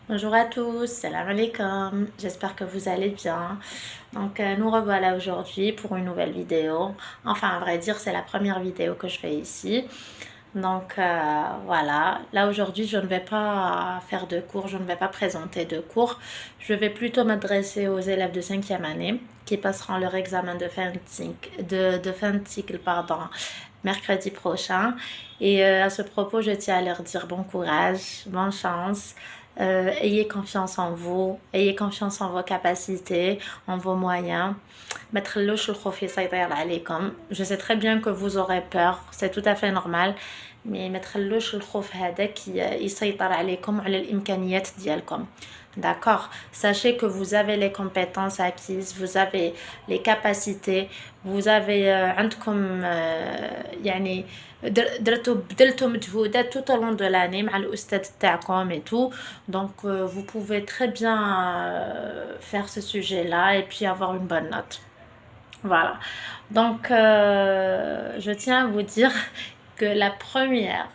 Bonjour à tous, salam alaikum, j'espère que vous allez bien. Nous revoilà aujourd'hui pour une nouvelle vidéo. Enfin, à vrai dire, c'est la première vidéo que je fais ici. Voilà, là aujourd'hui, je ne vais pas faire de cours, je ne vais pas présenter de cours. Je vais plutôt m'adresser aux élèves de cinquième année qui passeront leur examen de fin de cycle, pardon, mercredi prochain. À ce propos, je tiens à leur dire bon courage, bonne chance. Ayez confiance en vous, ayez confiance en vos capacités, en vos moyens. ما تخلوش الخوف يسيطر عليكم. Je sais très bien que vous aurez peur, c'est tout à fait normal, mais ما تخلوش الخوف هذاك يسيطر عليكم وعلى الإمكانيات ديالكم. D'accord? Sachez que vous avez les compétences acquises, vous avez les capacités, vous avez عندكم يعني بدلتوا مجهودات tout au long de l'année مع الأستاذ تاعكم et tout. Vous pouvez très bien faire ce sujet-là et puis avoir une bonne note. Voilà. Je tiens à vous dire que la première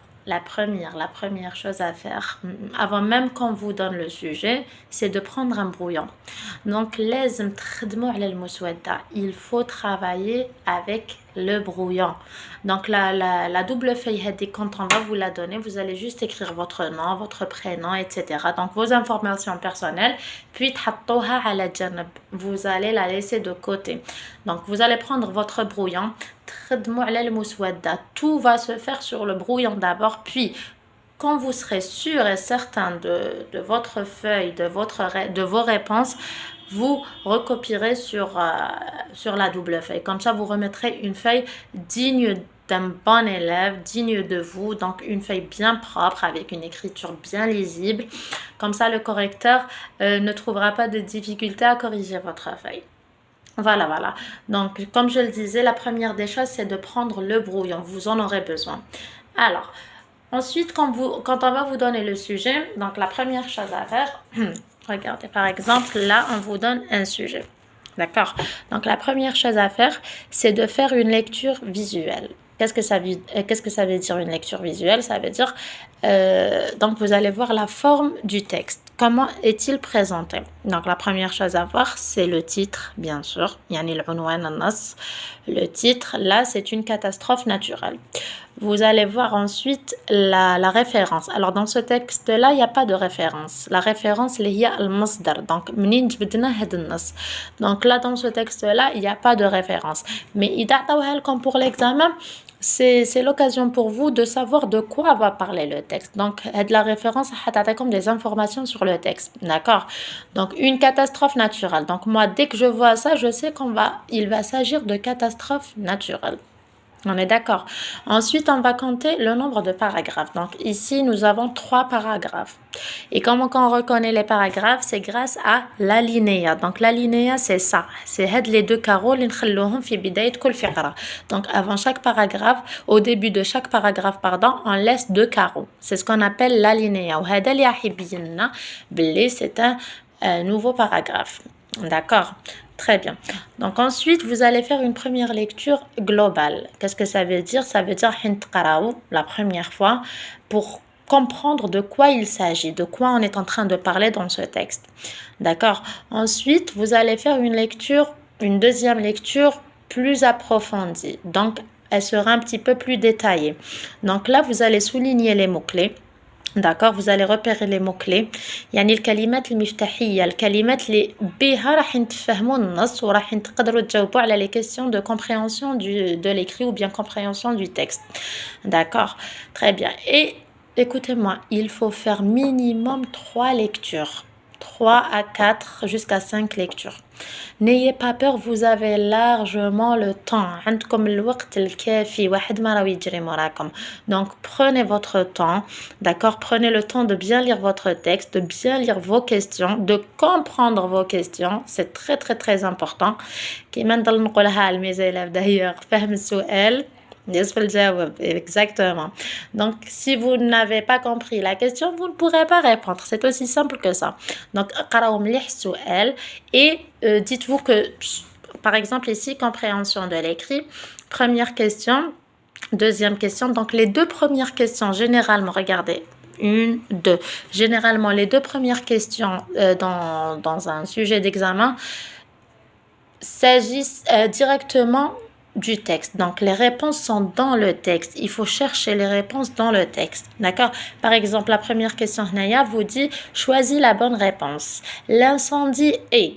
chose à faire, avant même qu'on vous donne le sujet, c'est de prendre un brouillon. لازم تخدموا على المسودة. Il faut travailler avec le brouillon. La double feuille, quand on va vous la donner, vous allez juste écrire votre nom, votre prénom, etc. Donc, vos informations personnelles, puis تحطوها على جنب. Vous allez la laisser de côté. Donc, vous allez prendre votre brouillon. تخدموا على المسودة. Tout va se faire sur le brouillon d'abord, puis quand vous serez sûr et certain de votre feuille, de vos réponses, vous recopierez sur la double feuille. Comme ça, vous remettrez une feuille digne d'un bon élève, digne de vous. Donc, une feuille bien propre avec une écriture bien lisible. Comme ça, le correcteur ne trouvera pas de difficulté à corriger votre feuille. Voilà. Donc, comme je le disais, la première des choses, c'est de prendre le brouillon. Vous en aurez besoin. Alors, ensuite, quand on va vous donner le sujet, donc la première chose à faire, regardez, par exemple, là, on vous donne un sujet. D'accord? Donc, la première chose à faire, c'est de faire une lecture visuelle. Qu'est-ce que ça veut dire une lecture visuelle? Ça veut dire, donc vous allez voir la forme du texte. Comment est-il présenté? Donc, la première chose à voir, c'est le titre, bien sûr. يعني العنوان النص. Le titre, là, c'est une catastrophe naturelle. Vous allez voir ensuite la référence. Alors, dans ce texte-là, il n'y a pas de référence. La référence, c'est le masdar. Donc, منين جبدنا هذا النص. Donc, là, dans ce texte-là, il n'y a pas de référence. Mais comme pour l'examen, c'est l'occasion pour vous de savoir de quoi va parler le texte. Donc, la référence, comme des informations sur le texte. D'accord? Donc, une catastrophe naturelle. Donc, moi, dès que je vois ça, je sais il va s'agir de catastrophe naturelle. On est d'accord. Ensuite, on va compter le nombre de paragraphes. Donc, ici, nous avons 3 paragraphes. Et comment on reconnaît les paragraphes? C'est grâce à l'alinéa. Donc, l'alinéa, c'est ça. C'est les 2 carreaux اللي نخلوهم في بداية كل فقرة. Donc, avant chaque paragraphe, au début de chaque paragraphe, pardon, on laisse 2 carreaux. C'est ce qu'on appelle l'alinéa. وهذا اللي راح يبين لنا بلي c'est un nouveau paragraphe. D'accord? Très bien. Donc ensuite, vous allez faire une première lecture globale. Qu'est-ce que ça veut dire? Ça veut dire la première fois pour comprendre de quoi il s'agit, de quoi on est en train de parler dans ce texte. D'accord? Ensuite, vous allez faire une deuxième lecture plus approfondie. Donc, elle sera un petit peu plus détaillée. Donc là, vous allez souligner les mots-clés. D'accord, vous allez repérer les mots-clés. يعني الكلمات المفتاحية، الكلمات اللي بها راح تفهموا النص وراح تقدروا تجاوبوا على les questions de compréhension de l'écrit ou bien compréhension du texte. D'accord, très bien. Et écoutez-moi, il faut faire minimum 3 lectures. 3 à 4 jusqu'à 5 lectures. N'ayez pas peur, vous avez largement le temps. عندكم الوقت الكافي، واحد ما راهو يجري موراكم. Donc prenez votre temps, d'accord? Prenez le temps de bien lire votre texte, de bien lire vos questions, de comprendre vos questions. C'est très très très important. كيما نضل نقولها لمي élèves d'ailleurs، فهم السؤال نصف الجواب. Exactement. Donc, si vous n'avez pas compris la question, vous ne pourrez pas répondre. C'est aussi simple que ça. Donc, قراو مليح السؤال et dites-vous que, par exemple ici, compréhension de l'écrit, première question, deuxième question. Donc, les 2 premières questions, généralement, regardez, 1, 2. Généralement, les deux premières questions dans un sujet d'examen s'agissent directement du texte. Donc, les réponses sont dans le texte. Il faut chercher les réponses dans le texte. D'accord? Par exemple, la première question, Naya vous dit « Choisis la bonne réponse. L'incendie est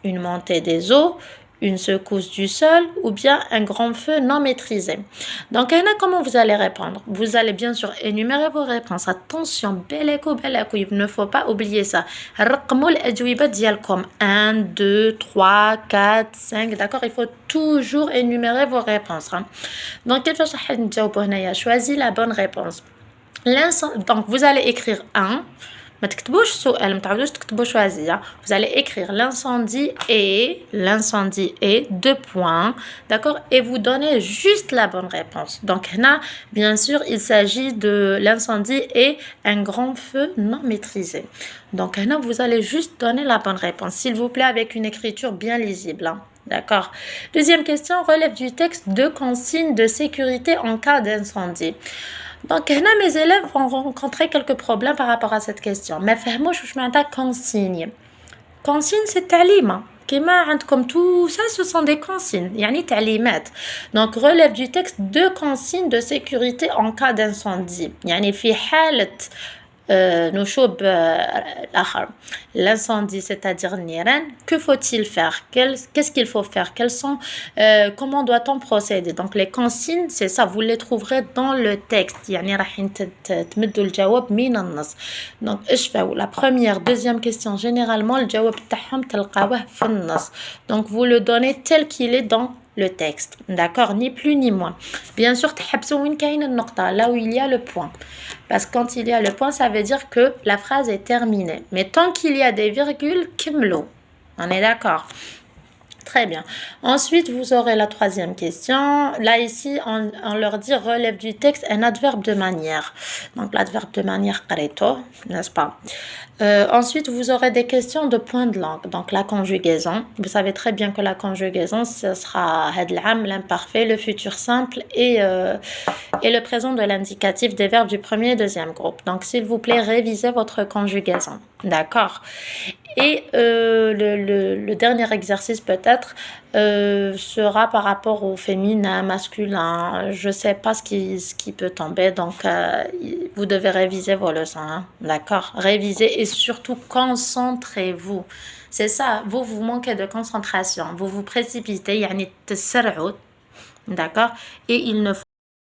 une montée des eaux, une secousse du sol ou bien un grand feu non maîtrisé. » Donc, comment vous allez répondre? Vous allez bien sûr énumérer vos réponses. Attention, beleco, il ne faut pas oublier ça. رقموا الأجوبة ديالكم 1, 2, 3, 4, 5. D'accord? Il faut toujours énumérer vos réponses. Donc, كيفاش راح نجاوبوا هنايا؟ Choisis la bonne réponse. Donc, vous allez écrire 1. ما تكتبوش سؤال ما تعاودوش تكتبوا choisir. Vous allez écrire l'incendie est 2 points, d'accord, et vous donnez juste la bonne réponse. Donc là, bien sûr, il s'agit de l'incendie et un grand feu non maîtrisé. Donc là, vous allez juste donner la bonne réponse, s'il vous plaît, avec une écriture bien lisible, hein. D'accord. Deuxième question, relève du texte deux consignes de sécurité en cas d'incendie. Donc, mes élèves vont rencontrer quelques problèmes par rapport à cette question. Mais فهموش واش معناتها consigne. Consigne, c'est تعليمة. كما عندكم tout ça, ce sont des consignes. يعني تعليمات. Donc, relève du texte deux consignes de sécurité en cas d'incendie. يعني في حالة نشوب الآخر l'incendie, c'est-à-dire النيران, que faut-il faire? Qu'est-ce qu'il faut faire? Comment doit-on procéder? Donc les consignes, c'est ça, vous les trouverez dans le texte. يعني راح تمدوا الجواب من النص. Donc ايش فاو؟ La première, deuxième question, généralement الجواب تاعهم تلقاوه في النص. Donc vous le donnez tel qu'il est dans le texte, d'accord, ni plus ni moins. Bien sûr, تحبسوا وين كاين النقطة, là où il y a le point. Parce que quand il y a le point, ça veut dire que la phrase est terminée. Mais tant qu'il y a des virgules, كملوا. On est d'accord? Très bien. Ensuite, vous aurez la troisième question. Là, ici, on leur dit relève du texte un adverbe de manière. Donc, l'adverbe de manière, قريتو, n'est-ce pas? Ensuite, vous aurez des questions de point de langue. Donc, la conjugaison. Vous savez très bien que la conjugaison, ce sera had العام, l'imparfait, le futur simple et le présent de l'indicatif des verbes du premier et deuxième groupe. Donc, s'il vous plaît, révisez votre conjugaison. D'accord? Et le dernier exercice peut-être sera par rapport au féminin, masculin. Je ne sais pas ce qui peut tomber. Donc, vous devez réviser vos leçons. Hein? D'accord? Révisez et surtout concentrez-vous. C'est ça, vous manquez de concentration. Vous vous précipitez. يعني تسرعوا. D'accord? Et il ne faut